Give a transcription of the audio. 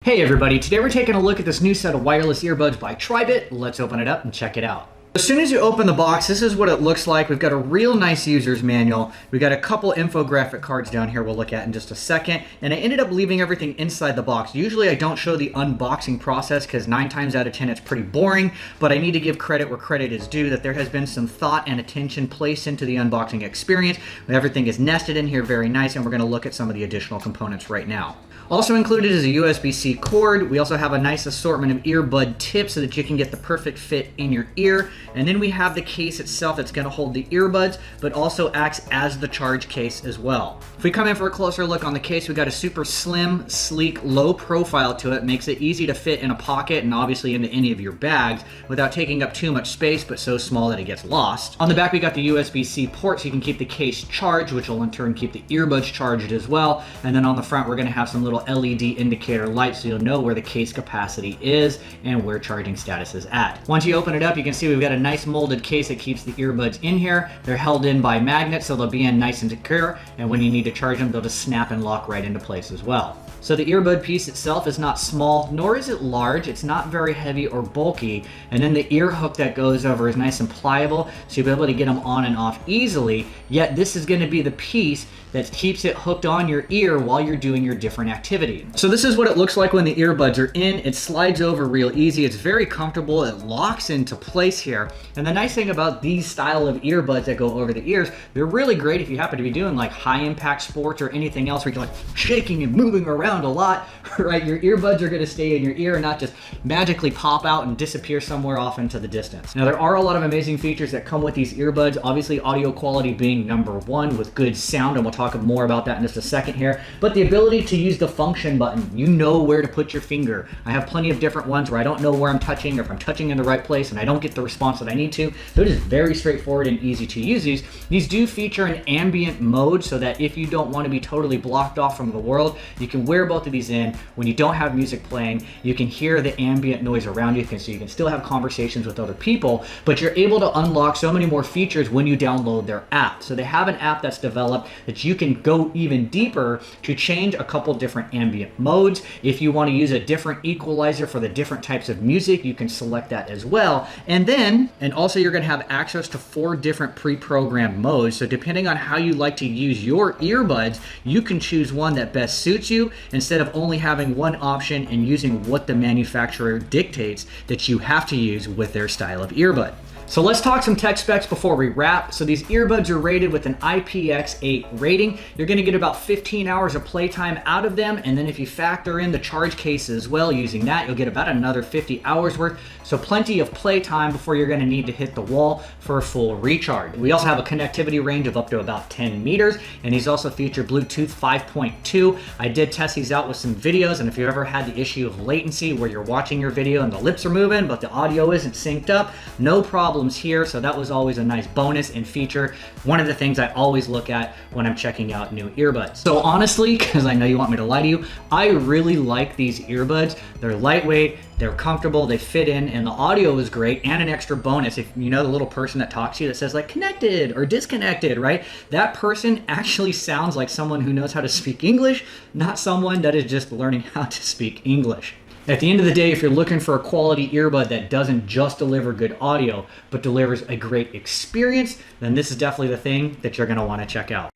Hey everybody, today we're taking a look at this new set of wireless earbuds by Tribit. Let's open it up and check it out. As soon as you open the box, this is what it looks like. We've got a real nice user's manual. We've got a couple infographic cards down here we'll look at in just a second. And I ended up leaving everything inside the box. Usually I don't show the unboxing process because 9 times out of 10 it's pretty boring, but I need to give credit where credit is due, that there has been some thought and attention placed into the unboxing experience. Everything is nested in here very nice, and we're going to look at some of the additional components right now. Also included is a USB-C cord. We also have a nice assortment of earbud tips so that you can get the perfect fit in your ear. And then we have the case itself that's going to hold the earbuds, but also acts as the charge case as well. If we come in for a closer look on the case, we got a super slim, sleek, low profile to it. Makes it easy to fit in a pocket and obviously into any of your bags without taking up too much space, but so small that it gets lost. On the back, we got the USB-C port so you can keep the case charged, which will in turn keep the earbuds charged as well. And then on the front, we're going to have some little LED indicator lights so you'll know where the case capacity is and where charging status is at. Once you open it up, you can see we've got a nice molded case that keeps the earbuds in here. They're held in by magnets, so they'll be in nice and secure, and when you need to charge them, they'll just snap and lock right into place as well. So the earbud piece itself is not small, nor is it large. It's not very heavy or bulky. And then the ear hook that goes over is nice and pliable, so you'll be able to get them on and off easily. Yet this is going to be the piece that keeps it hooked on your ear while you're doing your different activity. So this is what it looks like when the earbuds are in. It slides over real easy. It's very comfortable. It locks into place here. And the nice thing about these style of earbuds that go over the ears, they're really great if you happen to be doing like high impact sports or anything else where you're like shaking and moving around a lot, right? Your earbuds are going to stay in your ear and not just magically pop out and disappear somewhere off into the distance. Now there are a lot of amazing features that come with these earbuds. Obviously audio quality being number one with good sound, and we'll talk more about that in just a second here. But the ability to use the function button, you know where to put your finger. I have plenty of different ones where I don't know where I'm touching or if I'm touching in the right place and I don't get the response that I need to. So it is very straightforward and easy to use these. These do feature an ambient mode so that if you don't want to be totally blocked off from the world, you can wear both of these in. When you don't have music playing, you can hear the ambient noise around you, so you can still have conversations with other people, but you're able to unlock so many more features when you download their app. So they have an app that's developed that you can go even deeper to change a couple different ambient modes. If you want to use a different equalizer for the different types of music, you can select that as well. And also you're going to have access to 4 different pre-programmed modes. So depending on how you like to use your earbuds, you can choose one that best suits you instead of only having one option and using what the manufacturer dictates that you have to use with their style of earbud. So let's talk some tech specs before we wrap. So these earbuds are rated with an IPX8 rating. You're gonna get about 15 hours of playtime out of them, and then if you factor in the charge case as well using that, you'll get about another 50 hours worth. So plenty of playtime before you're gonna need to hit the wall for a full recharge. We also have a connectivity range of up to about 10 meters, and these also feature Bluetooth 5.2. I did test these out with some videos, and if you've ever had the issue of latency where you're watching your video and the lips are moving, but the audio isn't synced up, no problem here. So that was always a nice bonus and feature. One of the things I always look at when I'm checking out new earbuds. So honestly, because I know you want me to lie to you, I really like these earbuds. They're lightweight, they're comfortable, they fit in, and the audio is great. And an extra bonus, if you know the little person that talks to you that says like connected or disconnected, right? That person actually sounds like someone who knows how to speak English, not someone that is just learning how to speak English. At the end of the day, if you're looking for a quality earbud that doesn't just deliver good audio, but delivers a great experience, then this is definitely the thing that you're going to want to check out.